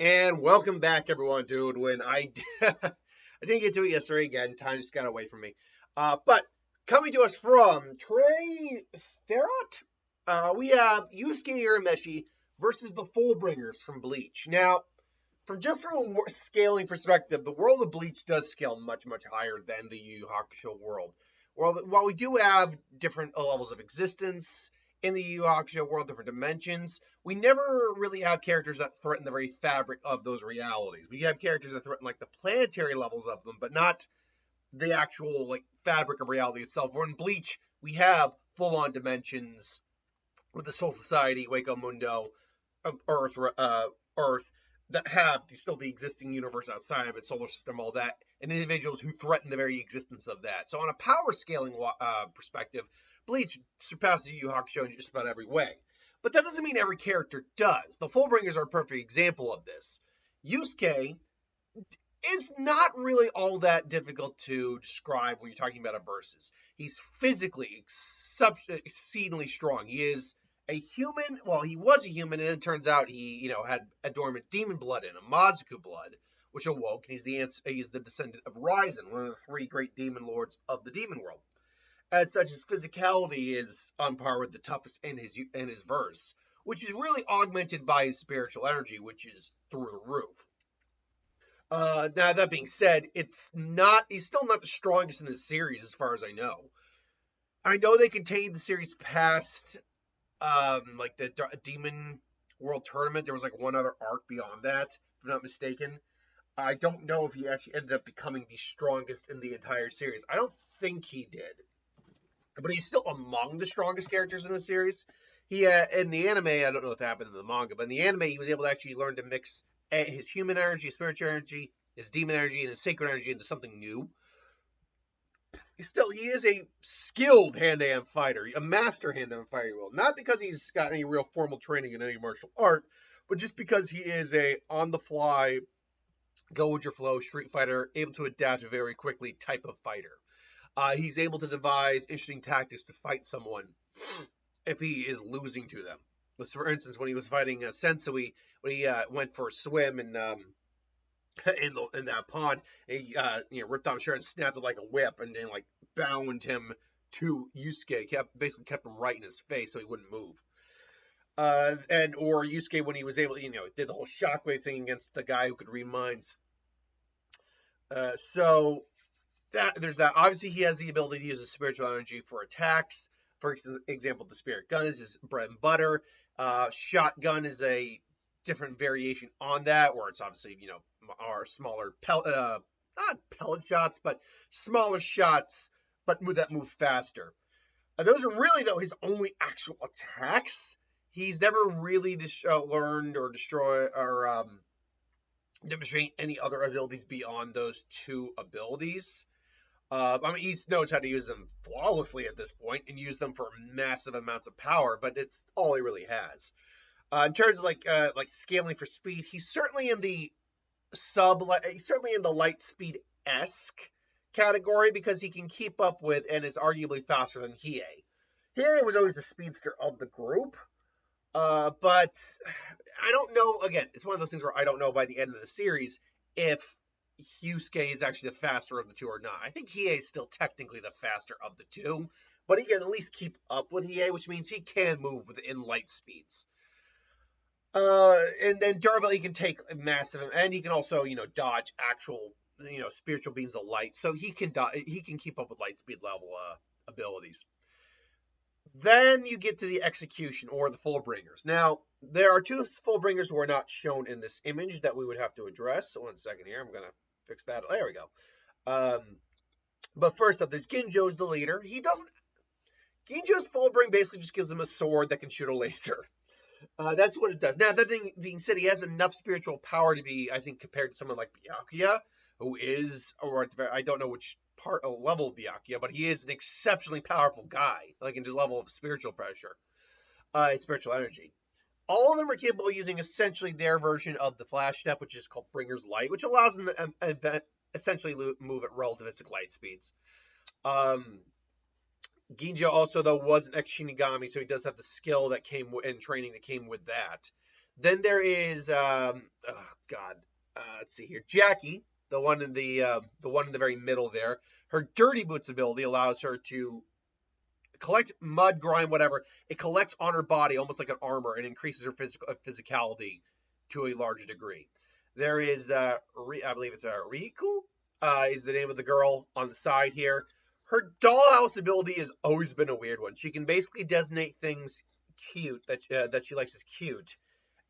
And welcome back, everyone, to when I didn't get to it yesterday again. Time just got away from me. But coming to us from Trey Therot, we have Yusuke Urameshi versus the Fullbringers from Bleach. Now, from a scaling perspective, the world of Bleach does scale much, much higher than the Yu Yu Hakusho world. While we do have different levels of existence in the Yu Yu Hakusho world, different dimensions, we never really have characters that threaten the very fabric of those realities. We have characters that threaten like the planetary levels of them, but not the actual like fabric of reality itself. Where in Bleach, we have full-on dimensions with the Soul Society, Waco Mundo, Earth, that have still the existing universe outside of its solar system, all that, and individuals who threaten the very existence of that. So on a power scaling perspective, Bleach surpasses Yu Yu Hakusho in just about every way. But that doesn't mean every character does. The Fullbringers are a perfect example of this. Yusuke is not really all that difficult to describe when you're talking about a versus. He's physically exceedingly strong. He is a human. Well, he was a human, and it turns out he, had a dormant demon blood in him, Mazuku blood, which awoke. And he's the descendant of Ryzen, one of the three great demon lords of the demon world. As such, his physicality is on par with the toughest in his verse, which is really augmented by his spiritual energy, which is through the roof. Now that being said, he's still not the strongest in the series as far as I know. I know they contained the series past like the Demon World Tournament. There was like one other arc beyond that, if I'm not mistaken. I don't know if he actually ended up becoming the strongest in the entire series. I don't think he did, but he's still among the strongest characters in the series. He in the anime, I don't know if it happened in the manga, but in the anime, he was able to actually learn to mix his human energy, spiritual energy, his demon energy, and his sacred energy into something new. He is a skilled hand-to-hand fighter, a master hand-to-hand fighter. Not because he's got any real formal training in any martial art, but just because he is a on-the-fly, go-with-your-flow street fighter, able to adapt very quickly type of fighter. He's able to devise interesting tactics to fight someone if he is losing to them. For instance, when he was fighting Sensui, when he went for a swim and in that pond, he ripped off his shirt and snapped it like a whip, and then like bound him to Yusuke, basically kept him right in his face so he wouldn't move. Or Yusuke when he was able, did the whole shockwave thing against the guy who could read minds. So there's that. Obviously, he has the ability to use his spiritual energy for attacks. For example, the spirit gun is his bread and butter. Shotgun is a different variation on that, where it's obviously, our smaller not pellet shots, but smaller shots, but that move faster. Those are really, though, his only actual attacks. He's never really learned or destroyed or demonstrate any other abilities beyond those two abilities. He knows how to use them flawlessly at this point and use them for massive amounts of power, but it's all he really has. In terms of like scaling for speed, he's certainly in the light speed esque category because he can keep up with and is arguably faster than Hiei. Hiei was always the speedster of the group, but I don't know. Again, it's one of those things where I don't know by the end of the series if Yusuke is actually the faster of the two or not. I think Hiei is still technically the faster of the two, but he can at least keep up with Hiei, which means he can move within light speeds. And then durability, he can take massive, and he can also, dodge actual, spiritual beams of light. So he can keep up with light speed level abilities. Then you get to the execution or the Fullbringers. Now, there are two Fullbringers who are not shown in this image that we would have to address. So 1 second here, I'm gonna fix that. There we go. But first up, there's Ginjo's the leader. Ginjo's Fullbring basically just gives him a sword that can shoot a laser. That's what it does. Now, that being said, he has enough spiritual power to be, I think, compared to someone like Byakuya, who is, or I don't know which part of level of Byakuya, but he is an exceptionally powerful guy, like in his level of spiritual pressure, spiritual energy. All of them are capable of using essentially their version of the Flash Step, which is called Bringer's Light, which allows them to essentially move at relativistic light speeds. Ginjo also, though, was an ex-Shinigami, so he does have the skill that came and training that came with that. Then there is oh God, let's see here, Jackie, the one in the very middle there. Her Dirty Boots ability allows her to collect mud, grime, whatever. It collects on her body almost like an armor and increases her physicality to a large degree. There is, I believe it's Riku, is the name of the girl on the side here. Her dollhouse ability has always been a weird one. She can basically designate things cute that she likes as cute,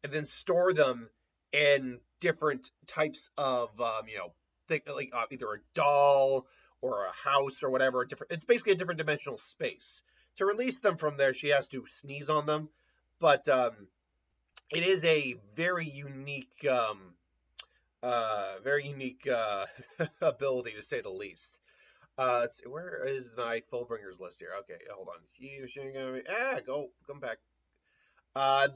and then store them in different types of like either a doll or a house or whatever. It's basically a different dimensional space. To release them from there, she has to sneeze on them, but it is a very unique ability to say the least. Let's see, where is my Fullbringers list here? Okay, hold on. Come back.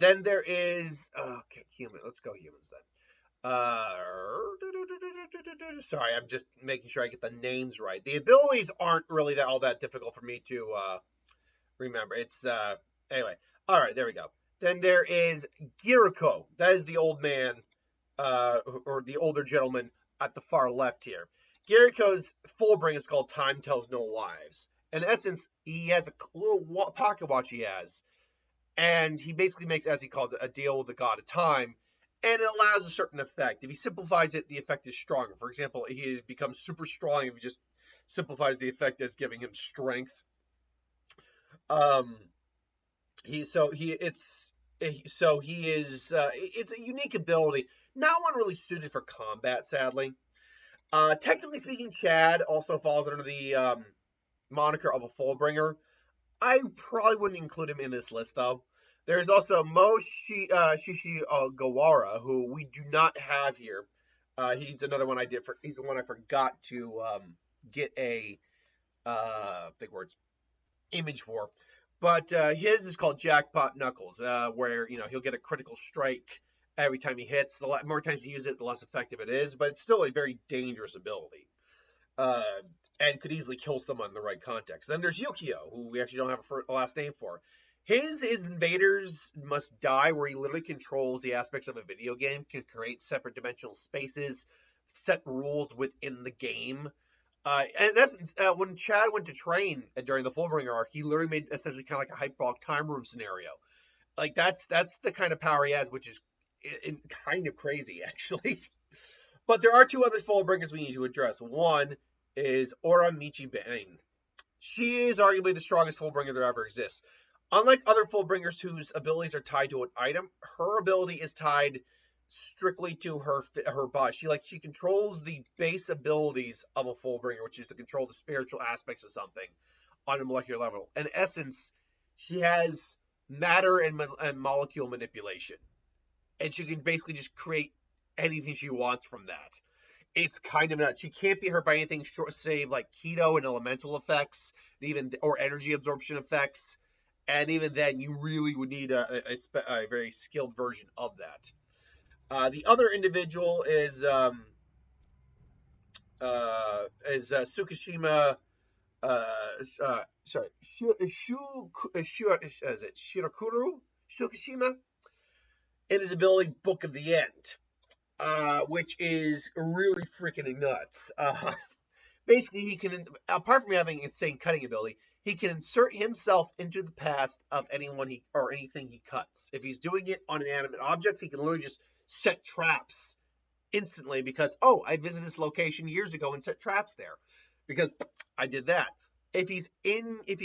Then there is okay, human. Let's go humans then. Sorry, I'm just making sure I get the names right. The abilities aren't really all that difficult for me to remember. It's anyway. All right, there we go. Then there is Giriko. That is the old man, or the older gentleman at the far left here. Giriko's Fullbring is called Time Tells No Lies. In essence, he has a little pocket watch he has, and he basically makes, as he calls it, a deal with the god of time, and it allows a certain effect. If he simplifies it, the effect is stronger. For example, he becomes super strong if he just simplifies the effect as giving him strength. It's a unique ability, not one really suited for combat, sadly. Technically speaking, Chad also falls under the moniker of a Fullbringer. I probably wouldn't include him in this list, though. There's also Shishigawara, who we do not have here. He's another one he's the one I forgot to get a image for. But his is called Jackpot Knuckles, where he'll get a critical strike every time he hits. The more times you use it, the less effective it is. But it's still a very dangerous ability, and could easily kill someone in the right context. Then there's Yukio, who we actually don't have a last name for. His invaders must die, where he literally controls the aspects of a video game, can create separate dimensional spaces, set rules within the game. And that's when Chad went to train during the Fullbringer arc, he literally made essentially kind of like a hyperbolic time room scenario. Like that's the kind of power he has, which is kind of crazy, actually. But there are two other Fullbringers we need to address. One is Ora Michibane. She is arguably the strongest Fullbringer there ever exists. Unlike other Fullbringers whose abilities are tied to an item, her ability is tied strictly to her body. She controls the base abilities of a Fullbringer, which is to control the spiritual aspects of something on a molecular level. In essence, she has matter and molecule manipulation, and she can basically just create anything she wants from that. It's kind of nuts. She can't be hurt by anything save like keto and elemental effects, or energy absorption effects. And even then, you really would need a very skilled version of that. The other individual is Tsukishima. Shirakuru Tsukishima. In his ability Book of the End, which is really freaking nuts. Basically, he can, apart from having insane cutting ability, he can insert himself into the past of anyone or anything he cuts. If he's doing it on inanimate objects, he can literally just set traps instantly because, I visited this location years ago and set traps there because I did that. If he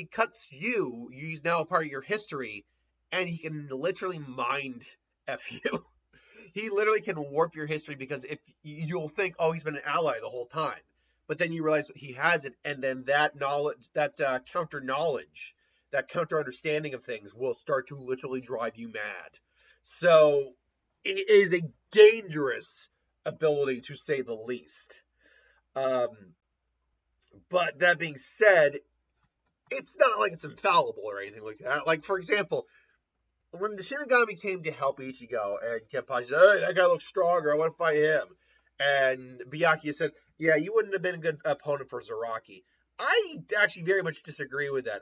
cuts you, he's now a part of your history, and he can literally mind F you. He literally can warp your history because if you'll think, he's been an ally the whole time. But then you realize he hasn't, and then that knowledge, that counter knowledge, that counter understanding of things will start to literally drive you mad. So it is a dangerous ability, to say the least. But that being said, it's not like it's infallible or anything like that. Like, for example, when the Shinigami came to help Ichigo, and Kenpachi said, that guy looks stronger, I want to fight him. And Byakuya said, you wouldn't have been a good opponent for Zaraki. I actually very much disagree with that.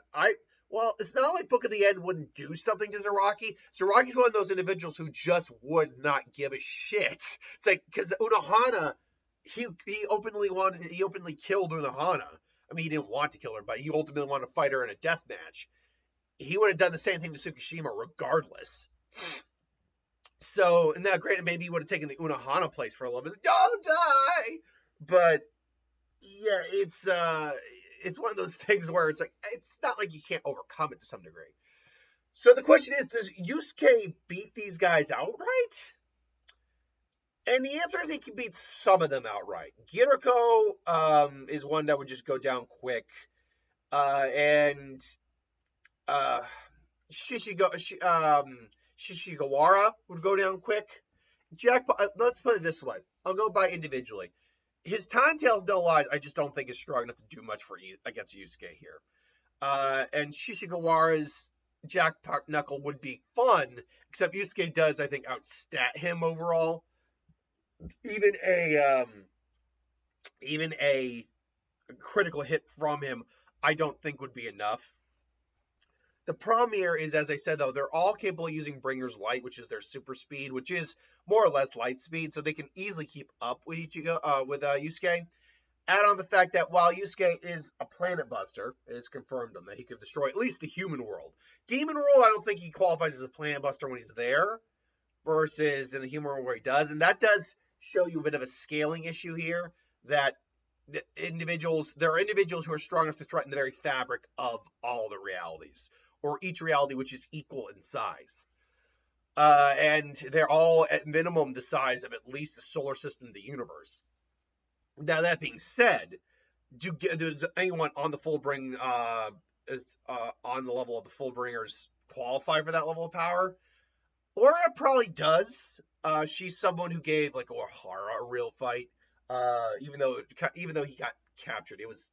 Well, it's not like Book of the End wouldn't do something to Zaraki. Zaraki's one of those individuals who just would not give a shit. It's like, because Unohana, he openly killed Unohana. I mean, he didn't want to kill her, but he ultimately wanted to fight her in a death match. He would have done the same thing to Tsukishima regardless. So, and now granted, maybe he would have taken the Unohana place for a little bit. Don't die! But, yeah, it's one of those things where it's like, it's not like you can't overcome it to some degree. So the question is, does Yusuke beat these guys outright? And the answer is he can beat some of them outright. Giriko is one that would just go down quick. And Shishigawara would go down quick. Let's put it this way. I'll go by individually. His Time Tails No Lies, I just don't think is strong enough to do much against Yusuke here. And Shishigawara's Jackpot Knuckle would be fun, except Yusuke does, I think, outstat him overall. Even a critical hit from him, I don't think would be enough. The problem here is, as I said, though, they're all capable of using Bringer's Light, which is their super speed, which is more or less light speed, so they can easily keep up with Yusuke. Add on the fact that while Yusuke is a planet buster, it's confirmed on that he can destroy at least the human world. Demon world, I don't think he qualifies as a planet buster when he's there, versus in the human world where he does, and that does show you a bit of a scaling issue here, that there are individuals who are strong enough to threaten the very fabric of all the realities, or each reality which is equal in size. And they're all at minimum the size of at least the solar system of the universe. Now, that being said, does anyone on the Fullbring, on the level of the Fullbringers qualify for that level of power? Aura probably does. She's someone who gave like O'Hara a real fight. Even though he got captured, it was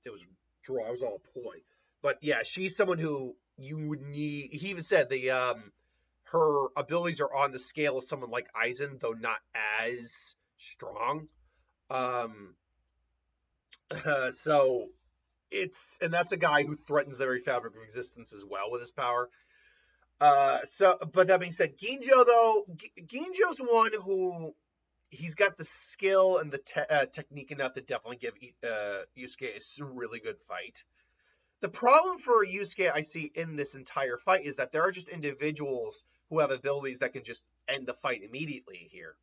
draw. It was all a ploy. But yeah, she's someone who you would need. He even said her abilities are on the scale of someone like Aizen, though not as strong. So and that's a guy who threatens the very fabric of existence as well with his power. But that being said, Ginjo though, Ginjo's one who he's got the skill and the technique enough to definitely give Yusuke a really good fight. The problem for Yusuke I see in this entire fight is that there are just individuals who have abilities that can just end the fight immediately here.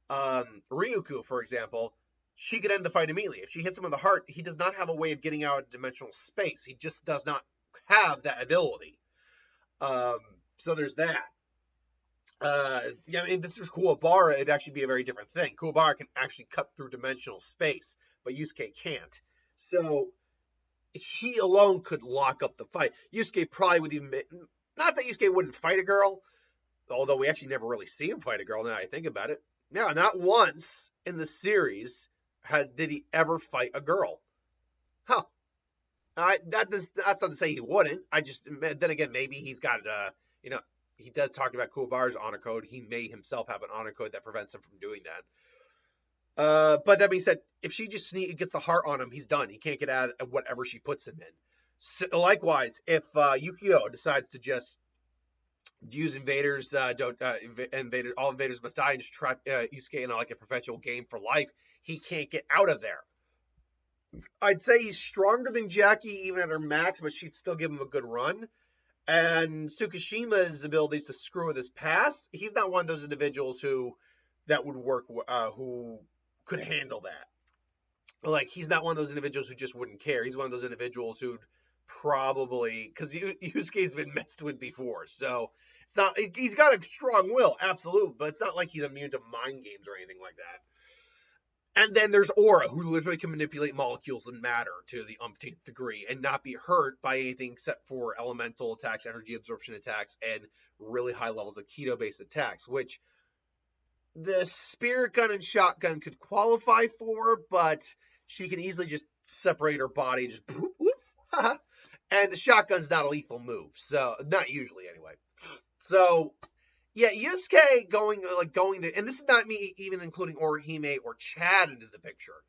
Ryuko, for example, she could end the fight immediately. If she hits him in the heart, he does not have a way of getting out of dimensional space. He just does not have that ability. So there's that. Yeah, I mean, this is Kuwabara, it'd actually be a very different thing. Kuwabara can actually cut through dimensional space, but Yusuke can't. So she alone could lock up the fight. Yusuke probably would even... Not that Yusuke wouldn't fight a girl, although we actually never really see him fight a girl now I think about it. No, not once in the series did he ever fight a girl. Huh. That's not to say he wouldn't. Then again, maybe he's got, he does talk about Kuwabara's honor code. He may himself have an honor code that prevents him from doing that. But that being said, if she just gets the heart on him, he's done. He can't get out of whatever she puts him in. So, likewise, if Yukio decides to just use invaders, all invaders must die, and just trap Yusuke in like a perpetual game for life, he can't get out of there. I'd say he's stronger than Jackie even at her max, but she'd still give him a good run. And Tsukishima's abilities to screw with his past, he's not one of those individuals that would work, who could handle that. Like, he's not one of those individuals who just wouldn't care. He's one of those individuals who'd probably, because Yusuke's been messed with before, so it's not, he's got a strong will, absolutely, but it's not like he's immune to mind games or anything like that. And then there's Aura, who literally can manipulate molecules and matter to the umpteenth degree and not be hurt by anything except for elemental attacks, energy absorption attacks, and really high levels of keto-based attacks, which the Spirit Gun and Shotgun could qualify for, but she can easily just separate her body, just and the Shotgun's not a lethal move, so not usually anyway. So yeah, Yusuke going there, and this is not me even including Orihime or Chad into the picture.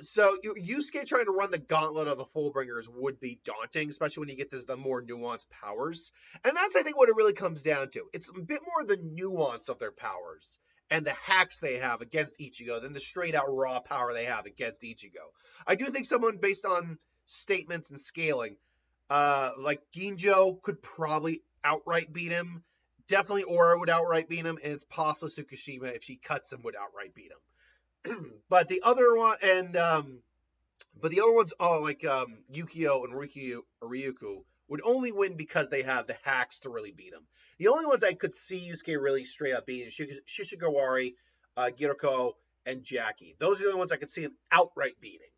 So Yusuke trying to run the gauntlet of the Fullbringers would be daunting, especially when you get the more nuanced powers. And that's, I think, what it really comes down to. It's a bit more the nuance of their powers and the hacks they have against Ichigo than the straight out raw power they have against Ichigo. I do think someone based on statements and scaling, like Ginjo could probably outright beat him. Definitely Aura would outright beat him, and it's possible Tsukishima, if she cuts him, would outright beat him. But the other one, but the other ones, like Yukio and Ryuku, would only win because they have the hacks to really beat him. The only ones I could see Yusuke really straight up beating Shishigawari, Giroko, and Jackie. Those are the only ones I could see him outright beating,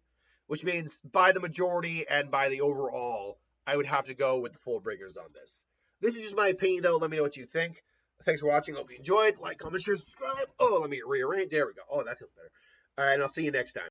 which means by the majority and by the overall, I would have to go with the Fullbringers on this. This is just my opinion, though. Let me know what you think. Thanks for watching. Hope you enjoyed. Like, comment, share, subscribe. Oh, let me rearrange. There we go. Oh, that feels better. All right, and I'll see you next time.